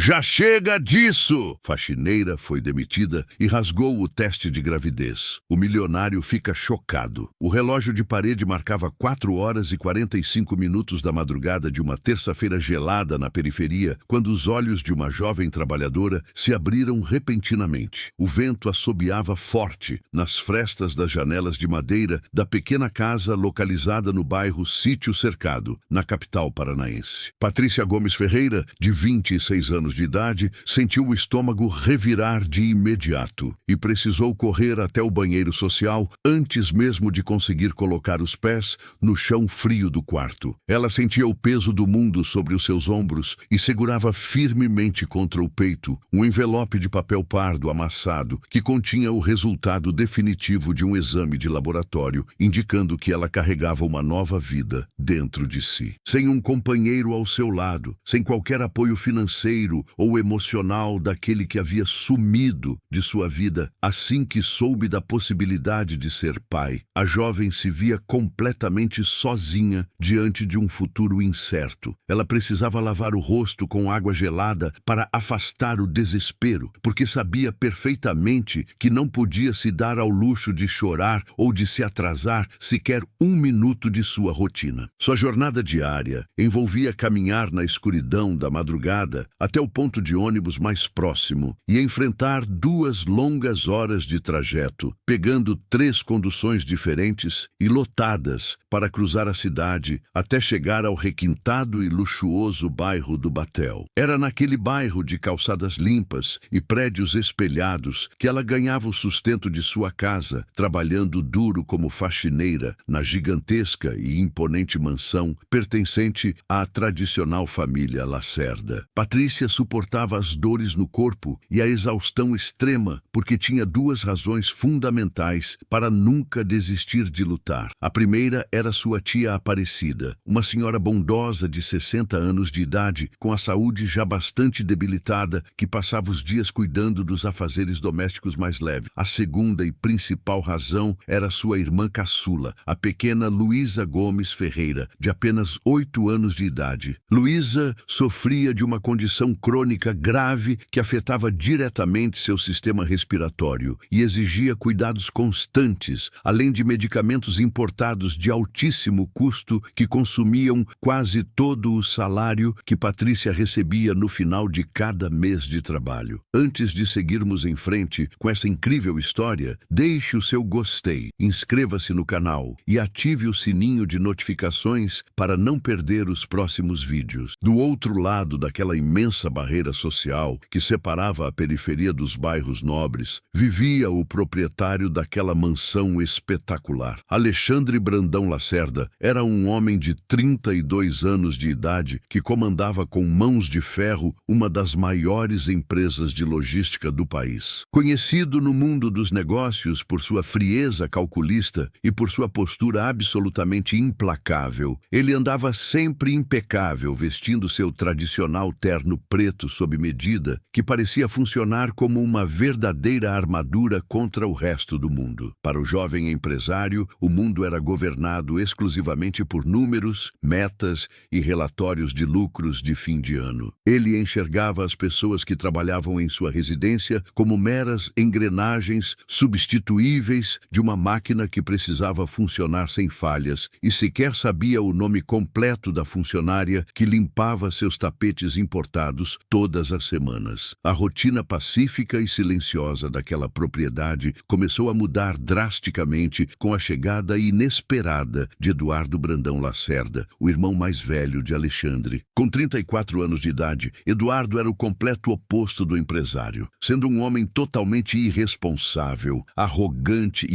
Já chega disso! Faxineira foi demitida e rasgou o teste de gravidez. O milionário fica chocado. O relógio de parede marcava 4h45 da madrugada de uma terça-feira gelada na periferia, quando os olhos de uma jovem trabalhadora se abriram repentinamente. O vento assobiava forte nas frestas das janelas de madeira da pequena casa localizada no bairro Sítio Cercado, na capital paranaense. Patrícia Gomes Ferreira, de 26 anos de idade, sentiu o estômago revirar de imediato e precisou correr até o banheiro social antes mesmo de conseguir colocar os pés no chão frio do quarto. Ela sentia o peso do mundo sobre os seus ombros e segurava firmemente contra o peito um envelope de papel pardo amassado que continha o resultado definitivo de um exame de laboratório, indicando que ela carregava uma nova vida dentro de si. Sem um companheiro ao seu lado, sem qualquer apoio financeiro ou emocional daquele que havia sumido de sua vida assim que soube da possibilidade de ser pai, a jovem se via completamente sozinha diante de um futuro incerto. Ela precisava lavar o rosto com água gelada para afastar o desespero, porque sabia perfeitamente que não podia se dar ao luxo de chorar ou de se atrasar sequer um minuto de sua rotina. Sua jornada diária envolvia caminhar na escuridão da madrugada até o ponto de ônibus mais próximo e enfrentar 2 longas horas de trajeto, pegando 3 conduções diferentes e lotadas para cruzar a cidade até chegar ao requintado e luxuoso bairro do Batel. Era naquele bairro de calçadas limpas e prédios espelhados que ela ganhava o sustento de sua casa, trabalhando duro como faxineira na gigantesca e imponente mansão pertencente à tradicional família Lacerda. Patrícia suportava as dores no corpo e a exaustão extrema porque tinha 2 razões fundamentais para nunca desistir de lutar. A primeira era sua tia Aparecida, uma senhora bondosa de 60 anos de idade, com a saúde já bastante debilitada, que passava os dias cuidando dos afazeres domésticos mais leves. A segunda e principal razão era sua irmã caçula, a pequena Luísa Gomes Ferreira, de apenas 8 anos de idade. Luísa sofria de uma condição crônica grave que afetava diretamente seu sistema respiratório e exigia cuidados constantes, além de medicamentos importados de altíssimo custo que consumiam quase todo o salário que Patrícia recebia no final de cada mês de trabalho. Antes de seguirmos em frente com essa incrível história, deixe o seu gostei, inscreva-se no canal e ative o sininho de notificações para não perder os próximos vídeos. Do outro lado daquela imensa barreira social que separava a periferia dos bairros nobres, vivia o proprietário daquela mansão espetacular. Alexandre Brandão Lacerda era um homem de 32 anos de idade que comandava com mãos de ferro uma das maiores empresas de logística do país. Conhecido no mundo dos negócios por sua frieza calculista e por sua postura absolutamente implacável, ele andava sempre impecável, vestindo seu tradicional terno preto sob medida, que parecia funcionar como uma verdadeira armadura contra o resto do mundo. Para o jovem empresário, o mundo era governado exclusivamente por números, metas e relatórios de lucros de fim de ano. Ele enxergava as pessoas que trabalhavam em sua residência como meras engrenagens substituíveis de uma máquina que precisava funcionar sem falhas e sequer sabia o nome completo da funcionária que limpava seus tapetes importados todas as semanas. A rotina pacífica e silenciosa daquela propriedade começou a mudar drasticamente com a chegada inesperada de Eduardo Brandão Lacerda, o irmão mais velho de Alexandre. Com 34 anos de idade, Eduardo era o completo oposto do empresário, sendo um homem totalmente irresponsável, arrogante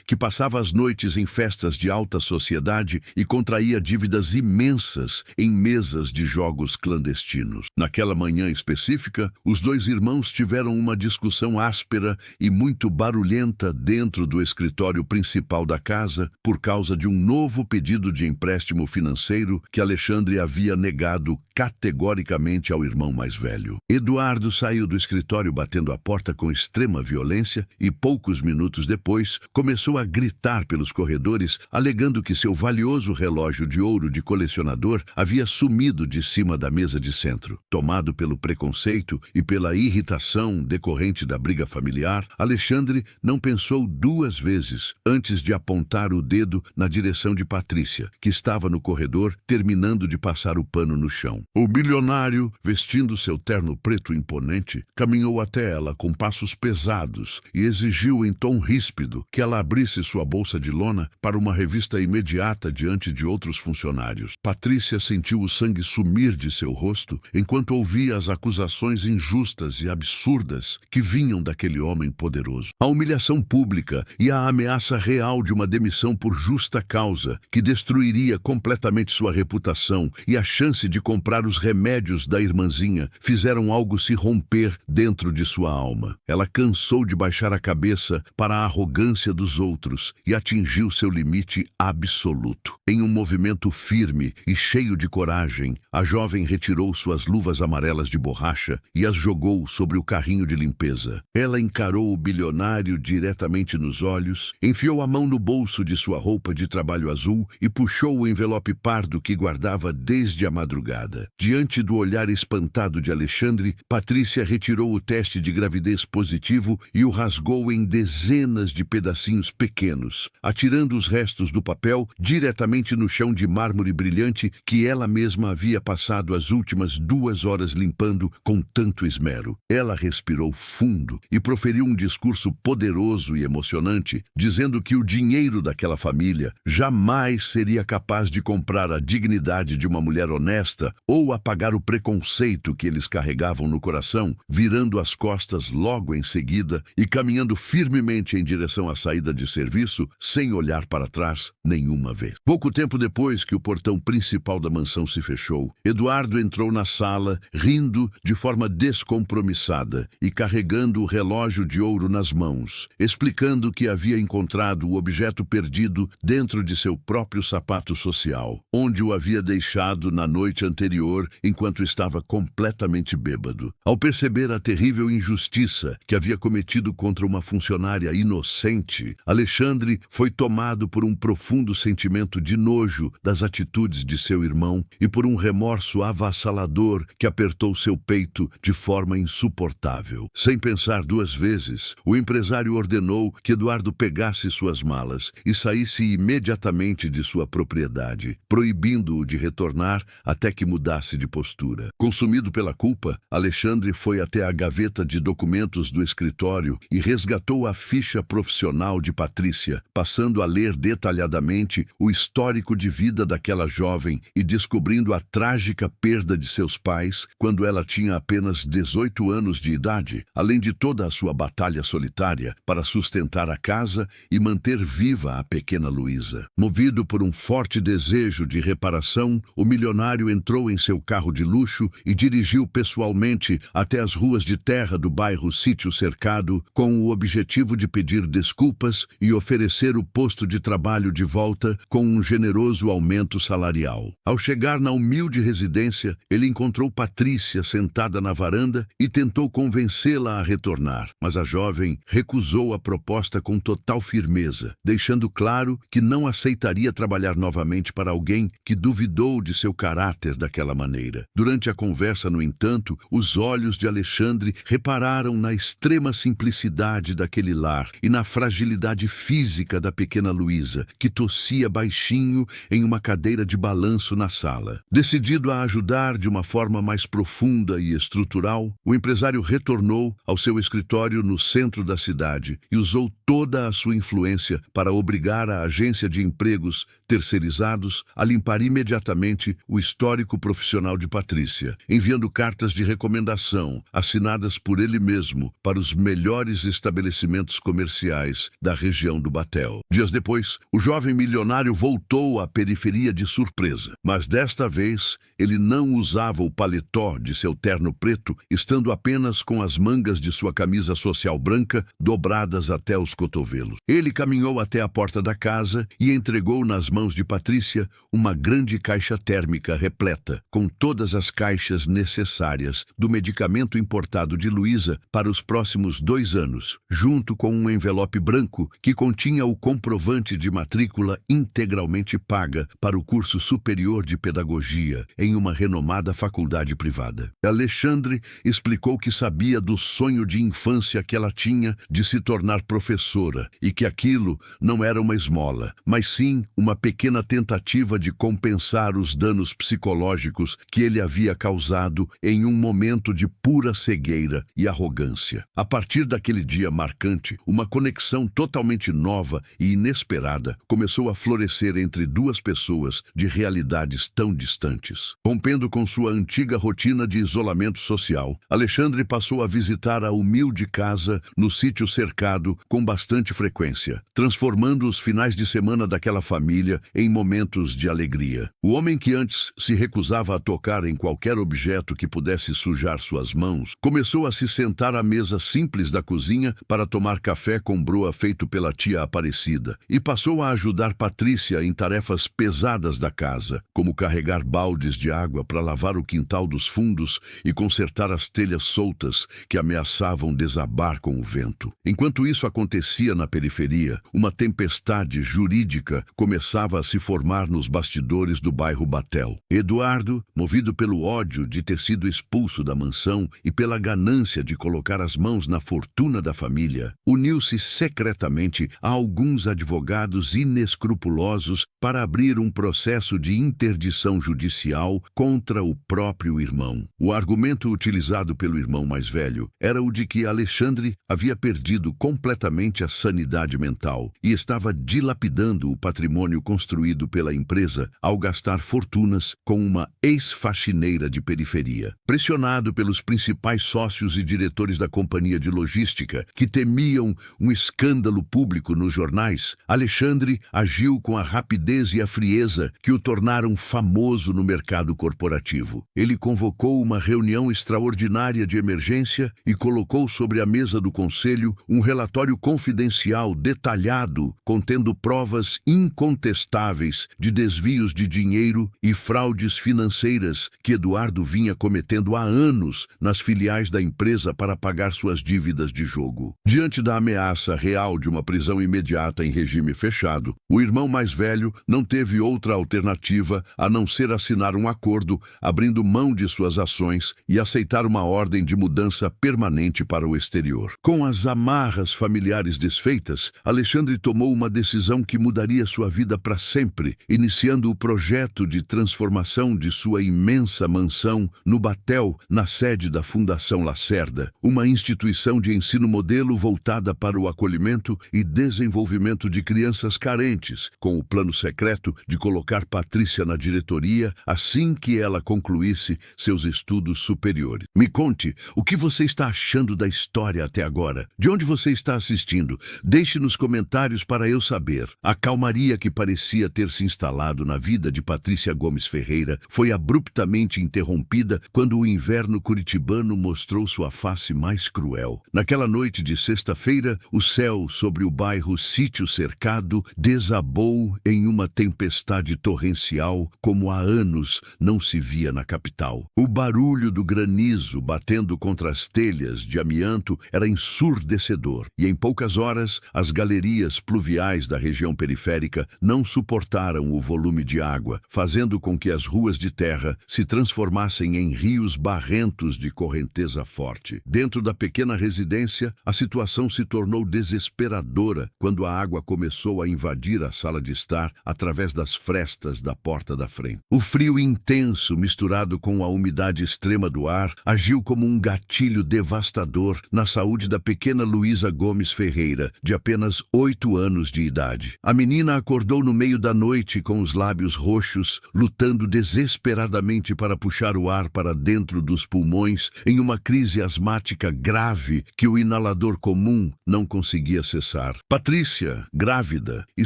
que passava as noites em festas de alta sociedade e contraía dívidas imensas em mesas de jogos clandestinos. Naquela manhã específica, os 2 irmãos tiveram uma discussão áspera e muito barulhenta dentro do escritório principal da casa por causa de um novo pedido de empréstimo financeiro que Alexandre havia negado categoricamente ao irmão mais velho. Eduardo saiu do escritório batendo a porta com extrema violência e, poucos minutos depois, começou a gritar pelos corredores, alegando que seu valioso relógio de ouro de colecionador havia sumido de cima da mesa de centro. Tomado pelo preconceito e pela irritação decorrente da briga familiar, Alexandre não pensou duas vezes antes de apontar o dedo na direção de Patrícia, que estava no corredor terminando de passar o pano no chão. O milionário, vestindo seu terno preto imponente, caminhou até ela com passos pesados e exigiu em tom ríspido que ela abrisse sua bolsa de lona para uma revista imediata diante de outros funcionários. Patrícia sentiu o sangue sumir de seu rosto enquanto ouvia as acusações injustas e absurdas que vinham daquele homem poderoso. A humilhação pública e a ameaça real de uma demissão por justa causa que destruiria completamente sua reputação e a chance de comprar os remédios da irmãzinha fizeram algo se romper dentro de sua alma. Ela cansou de baixar a cabeça para a arrogância dos outros e atingiu seu limite absoluto. Em um movimento firme e cheio de coragem, a jovem retirou suas luvas amarelas de borracha e as jogou sobre o carrinho de limpeza. Ela encarou o bilionário diretamente nos olhos, enfiou a mão no bolso de sua roupa de trabalho azul e puxou o envelope pardo que guardava desde a madrugada. Diante do olhar espantado de Alexandre, Patrícia retirou o teste de gravidez positivo e o rasgou em dezenas de pedacinhos pequenos, atirando os restos do papel diretamente no chão de mármore brilhante que ela mesma havia passado as últimas 2 horas limpando com tanto esmero. Ela respirou fundo e proferiu um discurso poderoso e emocionante, dizendo que o dinheiro daquela família jamais seria capaz de comprar a dignidade de uma mulher honesta ou apagar o preconceito que eles carregavam no coração, virando as costas logo em seguida e caminhando firmemente em direção à saída de serviço, sem olhar para trás nenhuma vez. Pouco tempo depois que o portão principal da mansão se fechou, Eduardo entrou na sala, rindo de forma descompromissada e carregando o relógio de ouro nas mãos, explicando que havia encontrado o objeto perdido dentro de seu próprio sapato social, onde o havia deixado na noite anterior enquanto estava completamente bêbado. Ao perceber a terrível injustiça que havia cometido contra uma funcionária inocente, Alexandre foi tomado por um profundo sentimento de nojo das atitudes de seu irmão e por um remorso avassalador que apertou seu peito de forma insuportável. Sem pensar duas vezes, o empresário ordenou que Eduardo pegasse suas malas e saísse imediatamente de sua propriedade, proibindo-o de retornar até que mudasse de postura. Consumido pela culpa, Alexandre foi até a gaveta de documentos do escritório e resgatou a ficha profissional de Patrícia, passando a ler detalhadamente o histórico de vida daquela jovem e descobrindo a trágica perda de seus pais quando ela tinha apenas 18 anos de idade, além de toda a sua batalha solitária para sustentar a casa e manter viva a pequena Luísa. Movido por um forte desejo de reparação, o milionário entrou em seu carro de luxo e dirigiu pessoalmente até as ruas de terra do bairro Sítio Cercado com o objetivo de pedir desculpas e oferecer o posto de trabalho de volta com um generoso aumento salarial. Ao chegar na humilde residência, ele encontrou Patrícia sentada na varanda e tentou convencê-la a retornar, mas a jovem recusou a proposta com total firmeza, deixando claro que não aceitaria trabalhar novamente para alguém que duvidou de seu caráter daquela maneira. Durante a conversa, no entanto, os olhos de Alexandre repararam na extrema simplicidade daquele lar e na fragilidade física da pequena Luísa, que tossia baixinho em uma cadeira de balanço na sala. Decidido a ajudar de uma forma mais profunda e estrutural, o empresário retornou ao seu escritório no centro da cidade e usou toda a sua influência para obrigar a agência de empregos terceirizados a limpar imediatamente o histórico profissional de Patrícia, enviando cartas de recomendação assinadas por ele mesmo para os melhores estabelecimentos comerciais da região do Batel. Dias depois, o jovem milionário voltou à periferia de surpresa, mas desta vez ele não usava o paletó de seu terno preto, estando apenas com as mangas de sua camisa social branca dobradas até os cotovelos. Ele caminhou até a porta da casa e entregou nas mãos de Patrícia uma grande caixa térmica repleta, com todas as caixas necessárias do medicamento importado de Luísa para os próximos 2 anos, junto com um envelope branco que continha o comprovante de matrícula integralmente paga para o curso superior de pedagogia em uma renomada faculdade faculdade privada. Alexandre explicou que sabia do sonho de infância que ela tinha de se tornar professora e que aquilo não era uma esmola, mas sim uma pequena tentativa de compensar os danos psicológicos que ele havia causado em um momento de pura cegueira e arrogância. A partir daquele dia marcante, uma conexão totalmente nova e inesperada começou a florescer entre duas pessoas de realidades tão distantes. Rompendo com sua antiga rotina de isolamento social, Alexandre passou a visitar a humilde casa no sítio cercado com bastante frequência, transformando os finais de semana daquela família em momentos de alegria. O homem que antes se recusava a tocar em qualquer objeto que pudesse sujar suas mãos, começou a se sentar à mesa simples da cozinha para tomar café com broa feito pela tia Aparecida, e passou a ajudar Patrícia em tarefas pesadas da casa, como carregar baldes de água para lavar o quintal dos fundos e consertar as telhas soltas que ameaçavam desabar com o vento. Enquanto isso acontecia na periferia, uma tempestade jurídica começava a se formar nos bastidores do bairro Batel. Eduardo, movido pelo ódio de ter sido expulso da mansão e pela ganância de colocar as mãos na fortuna da família, uniu-se secretamente a alguns advogados inescrupulosos para abrir um processo de interdição judicial contra o próprio irmão. O argumento utilizado pelo irmão mais velho era o de que Alexandre havia perdido completamente a sanidade mental e estava dilapidando o patrimônio construído pela empresa ao gastar fortunas com uma ex-faxineira de periferia. Pressionado pelos principais sócios e diretores da companhia de logística, que temiam um escândalo público nos jornais, Alexandre agiu com a rapidez e a frieza que o tornaram famoso no mercado corporativo. Ele convocou uma reunião extraordinária de emergência e colocou sobre a mesa do conselho um relatório confidencial detalhado, contendo provas incontestáveis de desvios de dinheiro e fraudes financeiras que Eduardo vinha cometendo há anos nas filiais da empresa para pagar suas dívidas de jogo. Diante da ameaça real de uma prisão imediata em regime fechado, o irmão mais velho não teve outra alternativa a não ser assinar um acordo abrindo mão de suas ações e aceitar uma ordem de mudança permanente para o exterior. Com as amarras familiares desfeitas, Alexandre tomou uma decisão que mudaria sua vida para sempre, iniciando o projeto de transformação de sua imensa mansão no Batel, na sede da Fundação Lacerda, uma instituição de ensino modelo voltada para o acolhimento e desenvolvimento de crianças carentes, com o plano secreto de colocar Patrícia na diretoria assim que ela concluísse seus estudos superiores. Me conte, o que você está achando da história até agora? De onde você está assistindo? Deixe nos comentários para eu saber. A calmaria que parecia ter se instalado na vida de Patrícia Gomes Ferreira foi abruptamente interrompida quando o inverno curitibano mostrou sua face mais cruel. Naquela noite de sexta-feira, o céu sobre o bairro Sítio Cercado desabou em uma tempestade torrencial como há anos não se via na capital. O barulho do granizo batendo contra as telhas de amianto era ensurdecedor, e em poucas horas as galerias pluviais da região periférica não suportaram o volume de água, fazendo com que as ruas de terra se transformassem em rios barrentos de correnteza forte. Dentro da pequena residência, a situação se tornou desesperadora quando a água começou a invadir a sala de estar através das frestas da porta da frente. O frio intenso, misturado com a umidade extrema do ar, agiu como um gatilho devastador na saúde da pequena Luísa Gomes Ferreira, de apenas 8 anos de idade. A menina acordou no meio da noite com os lábios roxos, lutando desesperadamente para puxar o ar para dentro dos pulmões em uma crise asmática grave que o inalador comum não conseguia cessar. Patrícia, grávida e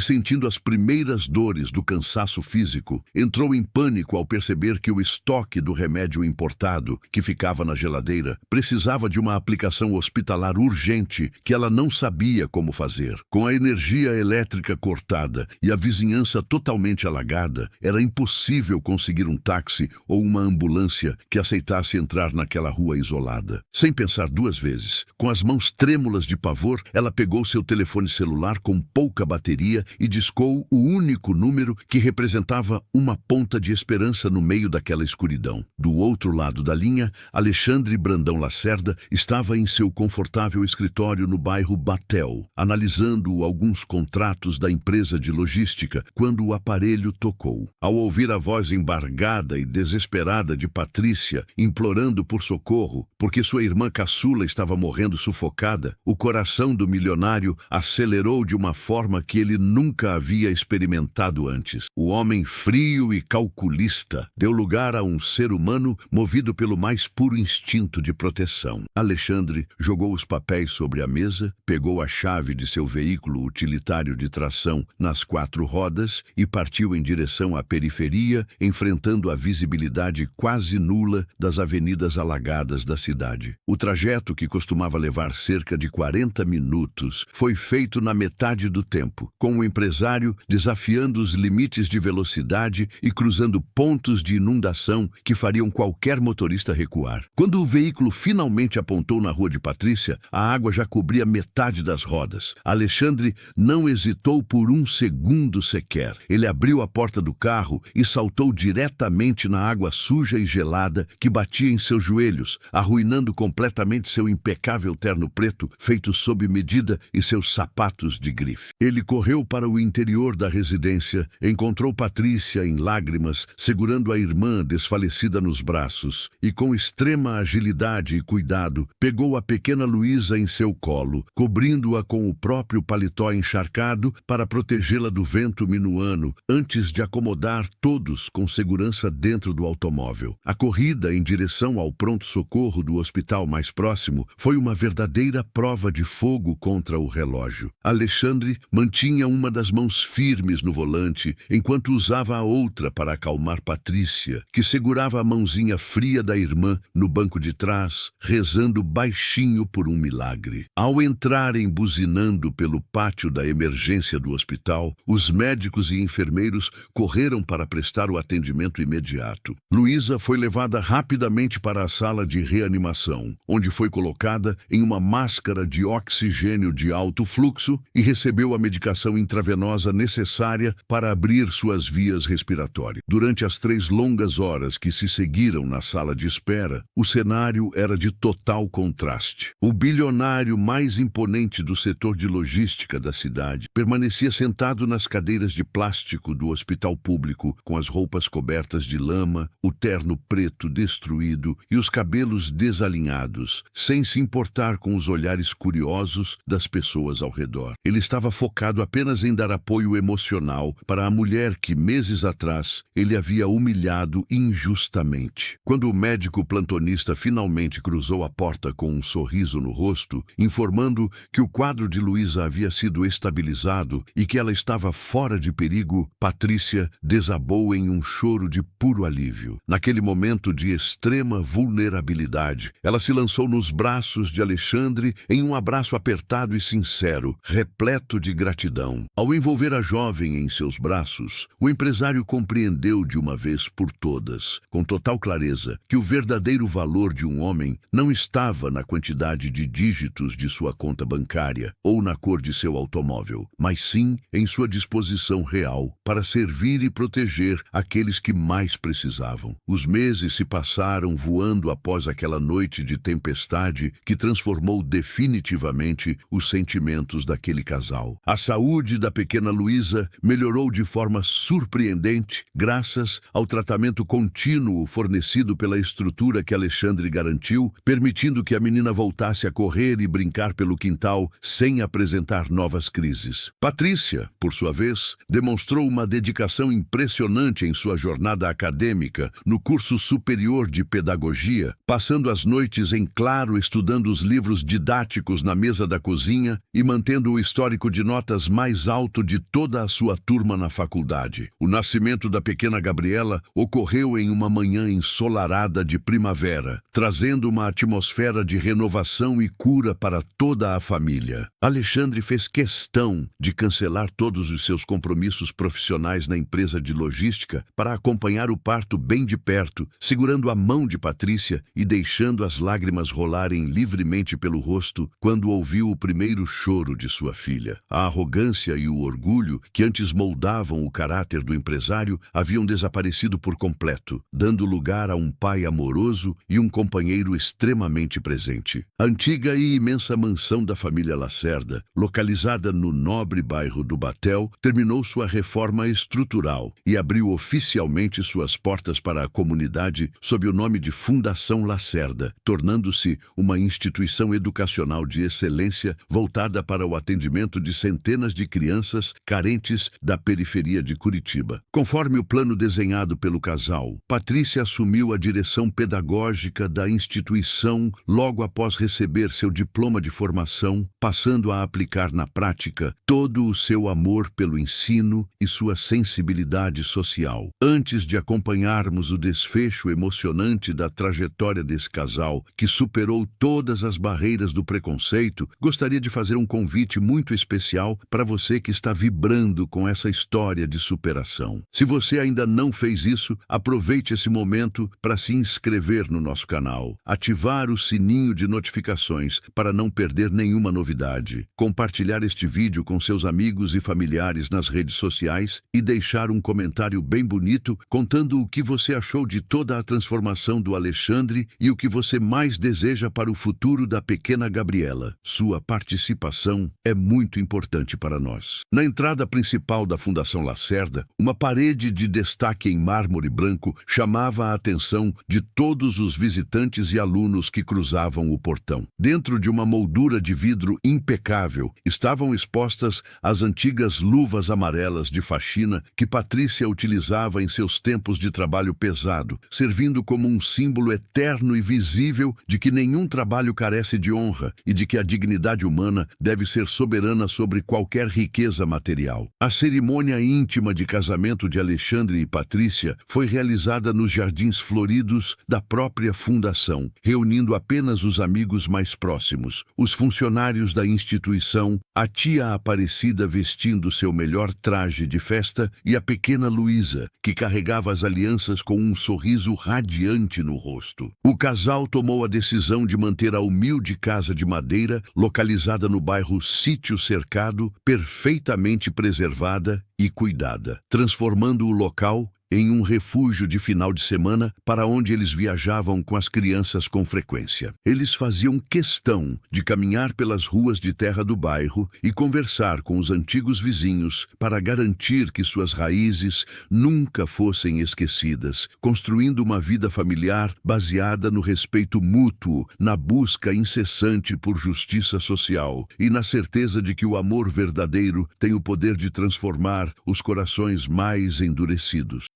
sentindo as primeiras dores do cansaço físico, entrou em pânico ao perceber que o estoque do remédio importado, que ficava na geladeira, precisava de uma aplicação hospitalar urgente que ela não sabia como fazer. Com a energia elétrica cortada e a vizinhança totalmente alagada, era impossível conseguir um táxi ou uma ambulância que aceitasse entrar naquela rua isolada. Sem pensar duas vezes, com as mãos trêmulas de pavor, ela pegou seu telefone celular com pouca bateria e discou o único número que representava uma ponta de esperança no meio daquela escuridão. decisão. Do outro lado da linha, Alexandre Brandão Lacerda estava em seu confortável escritório no bairro Batel, analisando alguns contratos da empresa de logística, quando o aparelho tocou. Ao ouvir a voz embargada e desesperada de Patrícia, implorando por socorro, porque sua irmã caçula estava morrendo sufocada, o coração do milionário acelerou de uma forma que ele nunca havia experimentado antes. O homem frio e calculista deu lugar a um ser humano movido pelo mais puro instinto de proteção. Alexandre jogou os papéis sobre a mesa, pegou a chave de seu veículo utilitário de tração nas 4 rodas e partiu em direção à periferia, enfrentando a visibilidade quase nula das avenidas alagadas da cidade. O trajeto, que costumava levar cerca de 40 minutos, foi feito na metade do tempo, com o empresário desafiando os limites de velocidade e cruzando pontos de inundação que fariam qualquer motorista recuar. Quando o veículo finalmente apontou na rua de Patrícia, a água já cobria metade das rodas. Alexandre não hesitou por um segundo sequer. Ele abriu a porta do carro e saltou diretamente na água suja e gelada que batia em seus joelhos, arruinando completamente seu impecável terno preto, feito sob medida, e seus sapatos de grife. Ele correu para o interior da residência, encontrou Patrícia em lágrimas, segurando a irmã desfalecida nos braços, e com extrema agilidade e cuidado, pegou a pequena Luísa em seu colo, cobrindo-a com o próprio paletó encharcado para protegê-la do vento minuano, antes de acomodar todos com segurança dentro do automóvel. A corrida em direção ao pronto-socorro do hospital mais próximo foi uma verdadeira prova de fogo contra o relógio. Alexandre mantinha uma das mãos firmes no volante, enquanto usava a outra para acalmar Patrícia, que segurava a mãozinha fria da irmã no banco de trás, rezando baixinho por um milagre. Ao entrarem buzinando pelo pátio da emergência do hospital, os médicos e enfermeiros correram para prestar o atendimento imediato. Luísa foi levada rapidamente para a sala de reanimação, onde foi colocada em uma máscara de oxigênio de alto fluxo e recebeu a medicação intravenosa necessária para abrir suas vias respiratórias. Durante as 3 longas horas que se seguiram na sala de espera, o cenário era de total contraste. O bilionário mais imponente do setor de logística da cidade permanecia sentado nas cadeiras de plástico do hospital público, com as roupas cobertas de lama, o terno preto destruído e os cabelos desalinhados, sem se importar com os olhares curiosos das pessoas ao redor. Ele estava focado apenas em dar apoio emocional para a mulher que, meses atrás, ele havia humilhado injustamente. Quando o médico plantonista finalmente cruzou a porta com um sorriso no rosto, informando que o quadro de Luísa havia sido estabilizado e que ela estava fora de perigo, Patrícia desabou em um choro de puro alívio. Naquele momento de extrema vulnerabilidade, ela se lançou nos braços de Alexandre em um abraço apertado e sincero, repleto de gratidão. Ao envolver a jovem em seus braços, o empresário compreendeu de uma vez por todas, com total clareza, que o verdadeiro valor de um homem não estava na quantidade de dígitos de sua conta bancária ou na cor de seu automóvel, mas sim em sua disposição real para servir e proteger aqueles que mais precisavam. Os meses se passaram voando após aquela noite de tempestade que transformou definitivamente os sentimentos daquele casal. A saúde da pequena Luísa melhorou de forma surpreendente graças ao tratamento contínuo fornecido pela estrutura que Alexandre garantiu, permitindo que a menina voltasse a correr e brincar pelo quintal sem apresentar novas crises. Patrícia, por sua vez, demonstrou uma dedicação impressionante em sua jornada acadêmica no curso superior de pedagogia, passando as noites em claro estudando os livros didáticos na mesa da cozinha e mantendo o histórico de notas mais alto de toda a sua turma na faculdade. O nascimento da pequena Gabriela ocorreu em uma manhã ensolarada de primavera, trazendo uma atmosfera de renovação e cura para toda a família. Alexandre fez questão de cancelar todos os seus compromissos profissionais na empresa de logística para acompanhar o parto bem de perto, segurando a mão de Patrícia e deixando as lágrimas rolarem livremente pelo rosto quando ouviu o primeiro choro de sua filha. A arrogância e o orgulho, que antes moldavam o caráter do empresário, haviam desaparecido por completo. dando lugar a um pai amoroso e um companheiro extremamente presente. A antiga e imensa mansão da família Lacerda, localizada no nobre bairro do Batel, terminou sua reforma estrutural e abriu oficialmente suas portas para a comunidade sob o nome de Fundação Lacerda, tornando-se uma instituição educacional de excelência voltada para o atendimento de centenas de crianças carentes da periferia de Curitiba. Conforme o plano desenhado pelo casal, Patrícia assumiu a direção pedagógica da instituição logo após receber seu diploma de formação, passando a aplicar na prática todo o seu amor pelo ensino e sua sensibilidade social. Antes de acompanharmos o desfecho emocionante da trajetória desse casal, que superou todas as barreiras do preconceito, gostaria de fazer um convite muito especial para você que está vibrando com essa história de superação. Se você ainda não fez isso, aproveite esse momento para se inscrever no nosso canal, ativar o sininho de notificações para não perder nenhuma novidade, compartilhar este vídeo com seus amigos e familiares nas redes sociais e deixar um comentário bem bonito contando o que você achou de toda a transformação do Alexandre e o que você mais deseja para o futuro da pequena Gabriela. Sua participação é muito importante para nós. Na entrada principal da Fundação Lacerda, uma parede de destaque em mármore branco chamava a atenção de todos os visitantes e alunos que cruzavam o portão. Dentro de uma moldura de vidro impecável, estavam expostas as antigas luvas amarelas de faxina que Patrícia utilizava em seus tempos de trabalho pesado, servindo como um símbolo eterno e visível de que nenhum trabalho carece de honra e de que a dignidade humana deve ser soberana sobre qualquer riqueza material. A cerimônia íntima de casamento de Alexandre e Patrícia foi realizada nos jardins floridos da própria fundação, reunindo apenas os amigos mais próximos, os funcionários da instituição, a tia Aparecida vestindo seu melhor traje de festa e a pequena Luísa, que carregava as alianças com um sorriso radiante no rosto. O casal tomou a decisão de manter a humilde casa de madeira, localizada no bairro Sítio Cercado, perfeitamente preservada e cuidada, transformando o local em um refúgio de final de semana para onde eles viajavam com as crianças com frequência. Eles faziam questão de caminhar pelas ruas de terra do bairro e conversar com os antigos vizinhos para garantir que suas raízes nunca fossem esquecidas, construindo uma vida familiar baseada no respeito mútuo, na busca incessante por justiça social e na certeza de que o amor verdadeiro tem o poder de transformar os corações mais endurecidos.